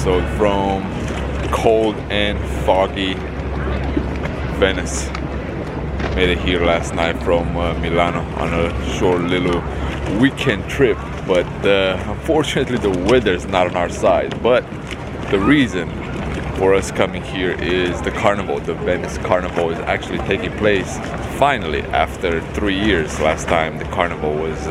episode from cold and foggy Venice. Made it here last night from Milano on a short little weekend trip, but unfortunately the weather is not on our side. But the reason for us coming here is the carnival. The Venice Carnival is actually taking place finally after 3 years. Last time the carnival was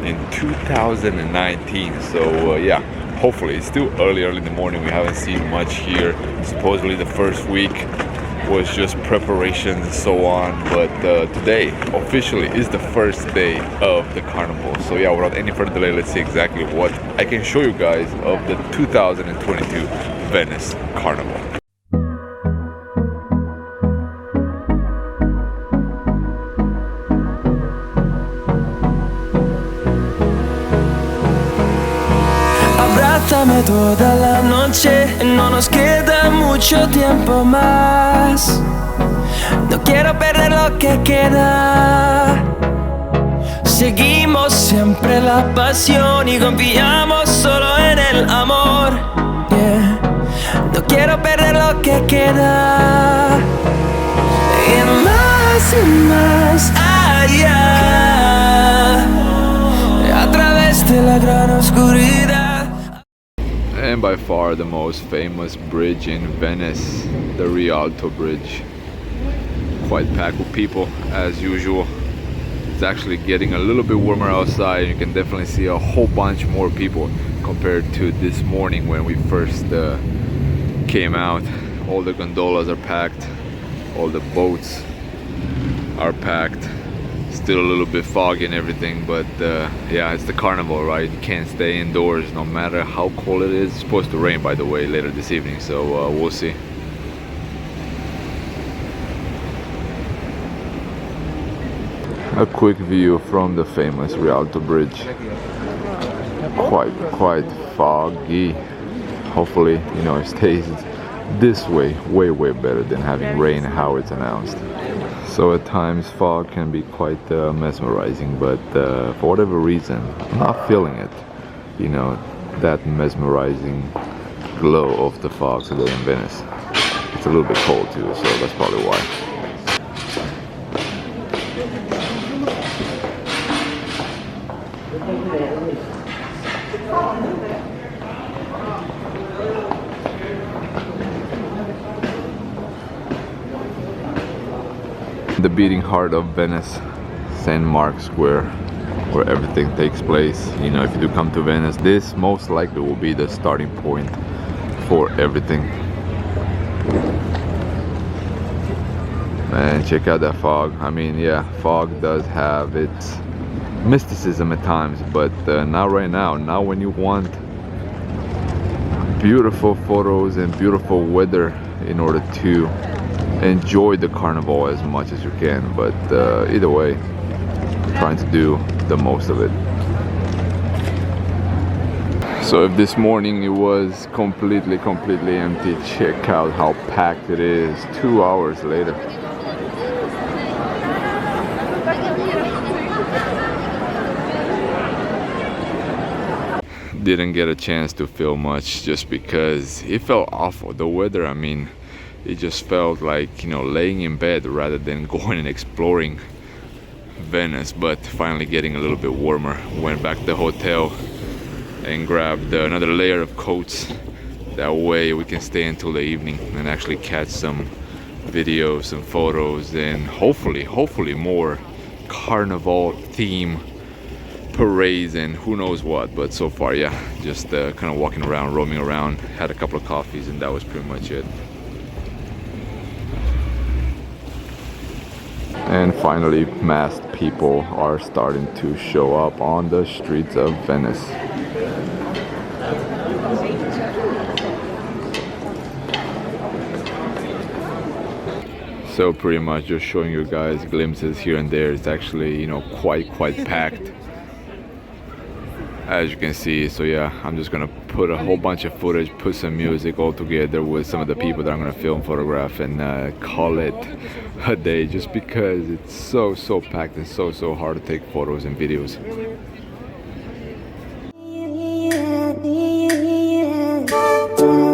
in 2019. So yeah, hopefully it's still early in the morning. We haven't seen much here. Supposedly the first week was just preparations and so on, but today officially is the first day of the carnival. So yeah, without any further delay, let's see exactly what I can show you guys of the 2022 Venice Carnival. Abrázame toda la noche, no nos queda mucho tiempo más. No quiero perder lo que queda. Seguimos siempre la pasión y confiamos solo en el amor. Yeah. No quiero perder lo que queda. Y más allá, a través de la gran oscuridad. And by far the most famous bridge in Venice, the Rialto bridge. Quite packed with people as usual. It's actually getting a little bit warmer outside. You can definitely see a whole bunch more people compared to this morning when we first came out. All the gondolas are packed, all the boats are packed. Still a little bit foggy and everything, but yeah, it's the carnival, right? You can't stay indoors no matter how cold it is. It's supposed to rain, by the way, later this evening, so we'll see. A quick view from the famous Rialto bridge. Quite foggy. Hopefully, you know, it stays this way way better than having rain how it's announced. So at times fog can be quite mesmerizing, but for whatever reason I'm not feeling it, you know, that mesmerizing glow of the fog today in Venice. It's a little bit cold too, so that's probably why. The beating heart of Venice, St. Mark's Square, where everything takes place. You know, if you do come to Venice, this most likely will be the starting point for everything. And check out that fog. I mean, yeah, fog does have its mysticism at times, but not right now. Now when you want beautiful photos and beautiful weather in order to enjoy the carnival as much as you can, but either way, trying to do the most of it. So if this morning it was completely empty, check out how packed it is 2 hours later. Didn't get a chance to film much just because it felt awful. The weather, I mean, it just felt like, you know, laying in bed rather than going and exploring Venice. But finally getting a little bit warmer. Went back to the hotel and grabbed another layer of coats. That way we can stay until the evening and actually catch some videos, some photos, and hopefully more carnival theme parades and who knows what. But so far, yeah, just kind of walking around, roaming around, had a couple of coffees, and that was pretty much it. And finally, masked people are starting to show up on the streets of Venice. So pretty much just showing you guys glimpses here and there. It's actually, you know, quite packed, as you can see. So yeah, I'm just gonna put a whole bunch of footage, put some music all together with some of the people that I'm gonna film, photograph, and call it a day, just because it's so packed and so hard to take photos and videos. Yeah.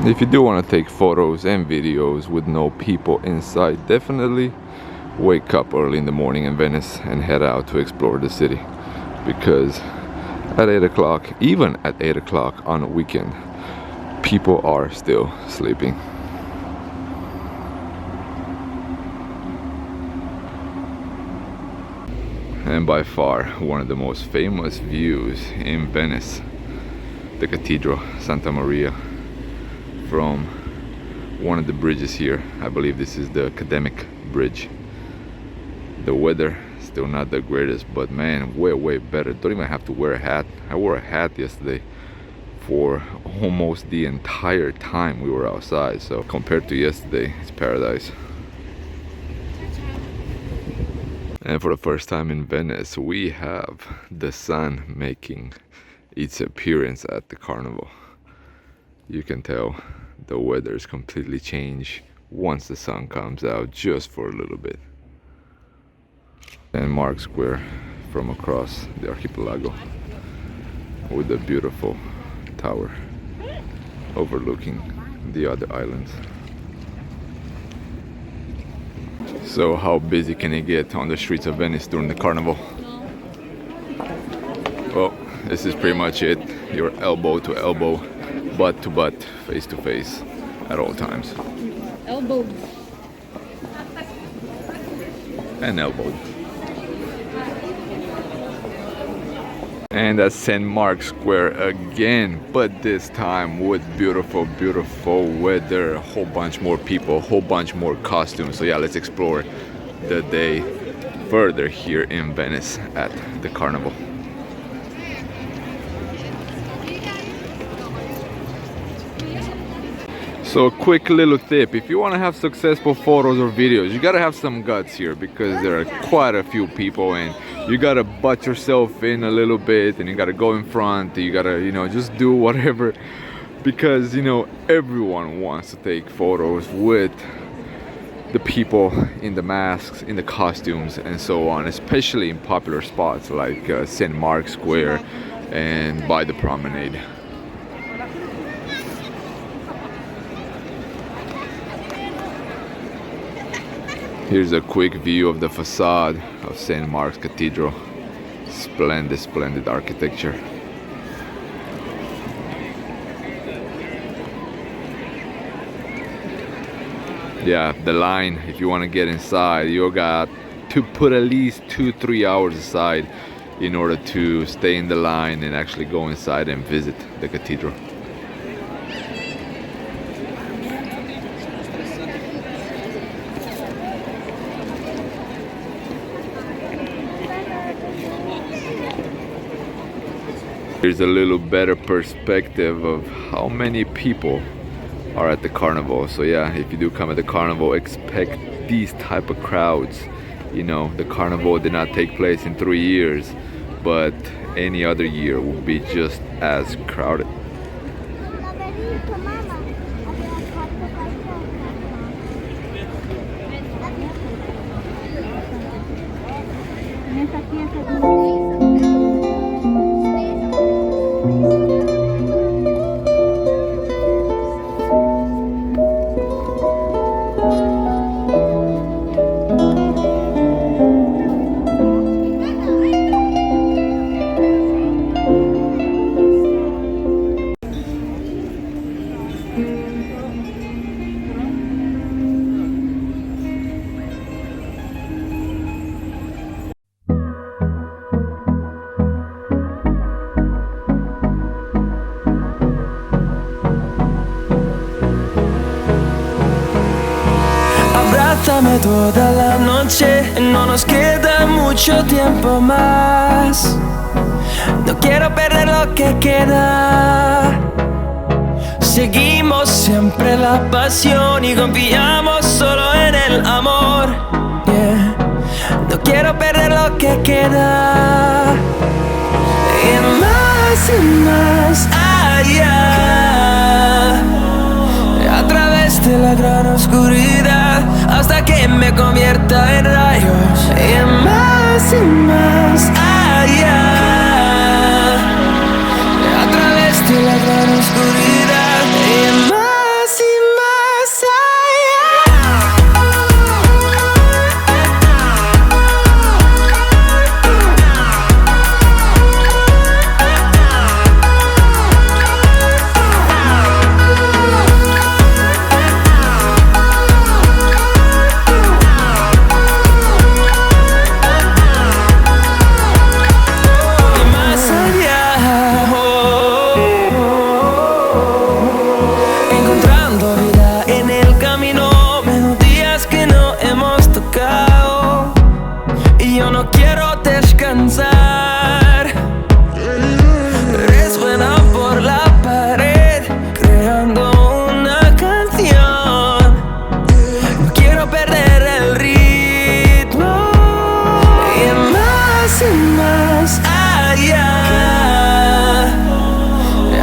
If you do want to take photos and videos with no people inside, definitely wake up early in the morning in Venice and head out to explore the city, because at 8 o'clock, even at 8 o'clock on a weekend, people are still sleeping. And by far one of the most famous views in Venice, the Cathedral, Santa Maria, from one of the bridges here. I believe this is the Academic Bridge. The weather still not the greatest, but man, way better. Don't even have to wear a hat. I wore a hat yesterday for almost the entire time we were outside, so compared to yesterday, it's paradise. And for the first time in Venice, we have the sun making its appearance at the carnival. You can tell the weather is completely changed once the sun comes out, just for a little bit. And Mark Square from across the archipelago with a beautiful tower overlooking the other islands. So how busy can it get on the streets of Venice during the carnival? Well, this is pretty much it. You're elbow to elbow, butt to butt, face to face at all times. Elbowed. And elbowed. And that's St. Mark's Square again, but this time with beautiful weather, a whole bunch more people, a whole bunch more costumes. So yeah, let's explore the day further here in Venice at the carnival. So a quick little tip, if you want to have successful photos or videos, you gotta have some guts here, because there are quite a few people and you gotta butt yourself in a little bit and you gotta go in front, you gotta, you know, just do whatever, because, you know, everyone wants to take photos with the people in the masks, in the costumes and so on, especially in popular spots like St. Mark's Square and by the promenade. Here's a quick view of the facade of St. Mark's Cathedral. Splendid architecture. Yeah, the line, if you want to get inside, you got to put at least 2-3 hours aside in order to stay in the line and actually go inside and visit the cathedral. Here's a little better perspective of how many people are at the carnival. So yeah, if you do come at the carnival, expect these type of crowds. You know, the carnival did not take place in 3 years, but any other year will be just as crowded. Abrázame toda la noche, no nos queda mucho tiempo más. No quiero perder lo que queda. Seguimos siempre la pasión y confiamos solo en el amor. Yeah. No quiero perder lo que queda. Y más allá, a través de la gran oscuridad, hasta que me convierta en rayos. Y más allá, a través de la gran oscuridad. Y más más allá.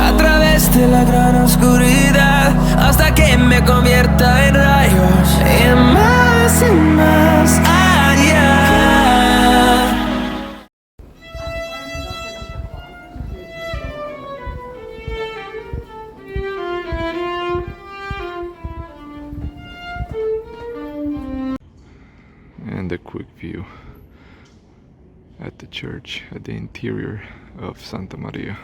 A través de la gran oscuridad, hasta que me convierta en rayos. Y más allá. And a quick view at the church, at the interior of Santa Maria.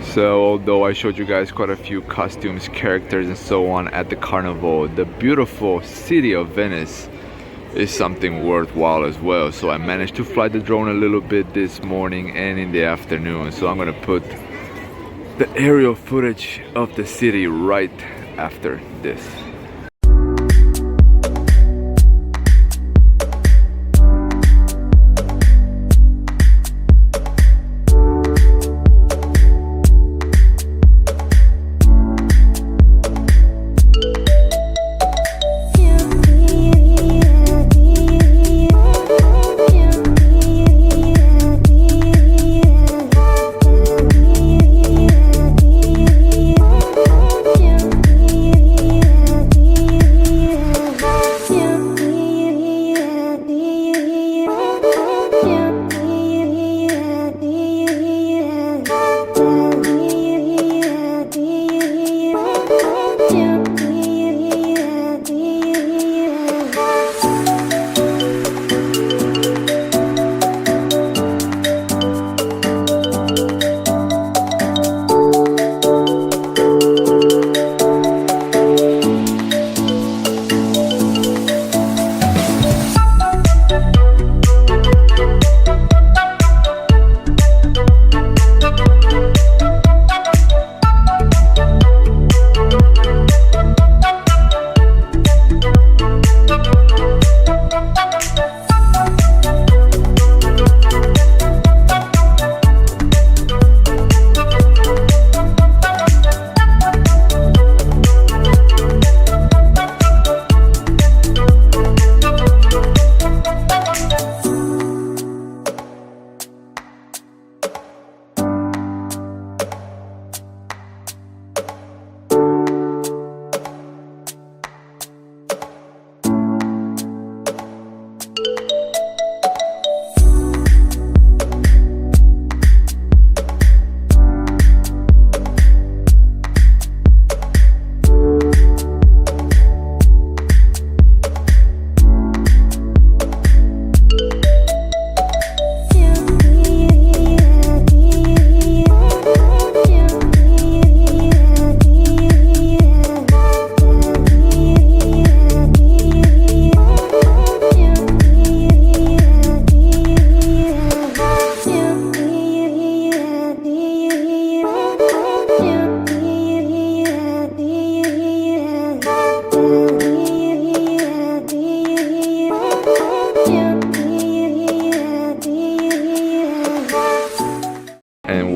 So although I showed you guys quite a few costumes, characters and so on at the carnival, the beautiful city of Venice is something worthwhile as well. So I managed to fly the drone a little bit this morning and in the afternoon. So I'm gonna put the aerial footage of the city right after this.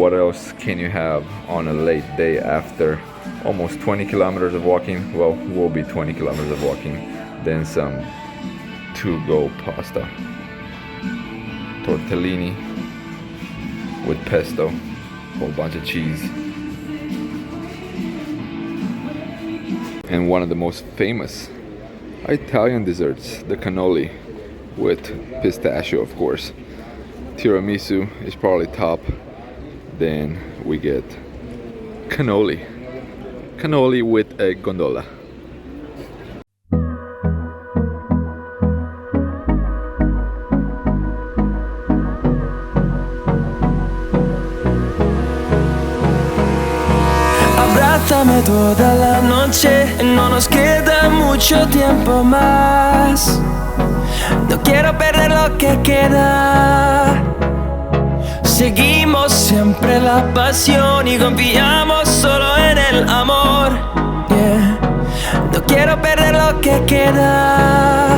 What else can you have on a late day after almost 20 kilometers of walking? Well, will be 20 kilometers of walking, then some to-go pasta, tortellini with pesto, a whole bunch of cheese, and one of the most famous Italian desserts, the cannoli with pistachio, of course. Tiramisu is probably top. Then we get cannoli with a gondola. Abrázame toda la noche, no nos queda mucho tiempo más. No quiero perder lo que queda. Seguimos siempre la pasión y confiamos solo en el amor. Yeah. No quiero perder lo que queda.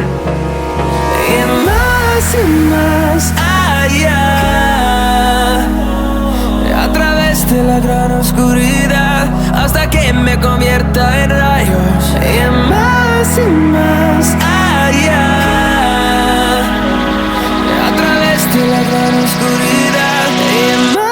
Y más allá. A oscuridad hasta que me convierta en rayos y más allá. A través de la gran oscuridad y más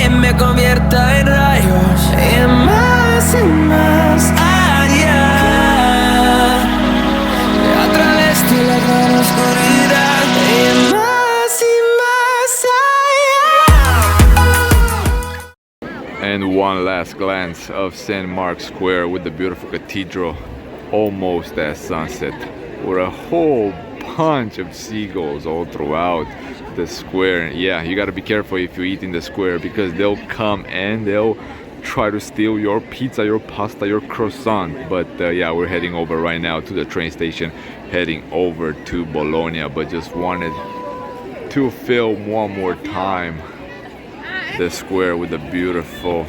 me convierta en rayos y más allá. A través de la gran oscuridad y más allá. And one last glance of St. Mark's Square with the beautiful cathedral almost at sunset, with a whole bunch of seagulls all throughout the square. Yeah, you gotta be careful if you eat in the square, because they'll come and they'll try to steal your pizza, your pasta, your croissant. But yeah, we're heading over right now to the train station, heading over to Bologna. But just wanted to film one more time the square with the beautiful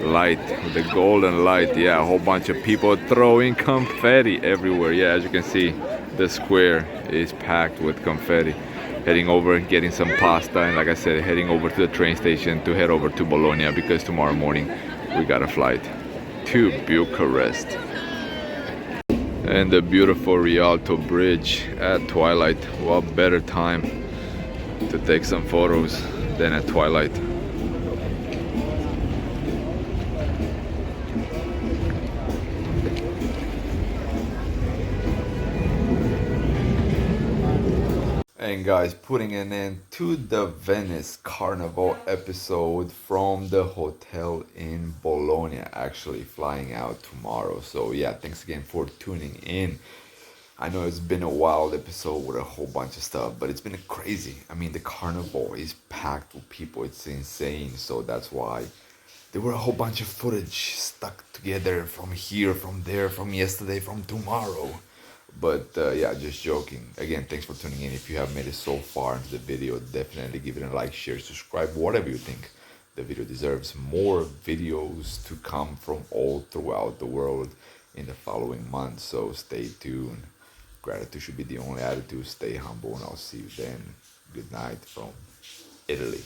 light, with the golden light. Yeah, a whole bunch of people throwing confetti everywhere. Yeah, as you can see, the square is packed with confetti. Heading over, getting some pasta, and like I said, heading over to the train station to head over to Bologna, because tomorrow morning we got a flight to Bucharest. And the beautiful Rialto bridge at twilight. What better time to take some photos than at twilight. And guys, putting an end to the Venice Carnival episode from the hotel in Bologna, actually flying out tomorrow. So yeah, thanks again for tuning in. I know it's been a wild episode with a whole bunch of stuff, but it's been crazy. I mean, the carnival is packed with people. It's insane. So that's why there were a whole bunch of footage stuck together from here, from there, from yesterday, from tomorrow. But yeah, just joking. Again, thanks for tuning in. If you have made it so far into the video, definitely give it a like, share, subscribe, whatever you think the video deserves. More videos to come from all throughout the world in the following months, so stay tuned. Gratitude should be the only attitude. Stay humble, and I'll see you then. Good night from Italy.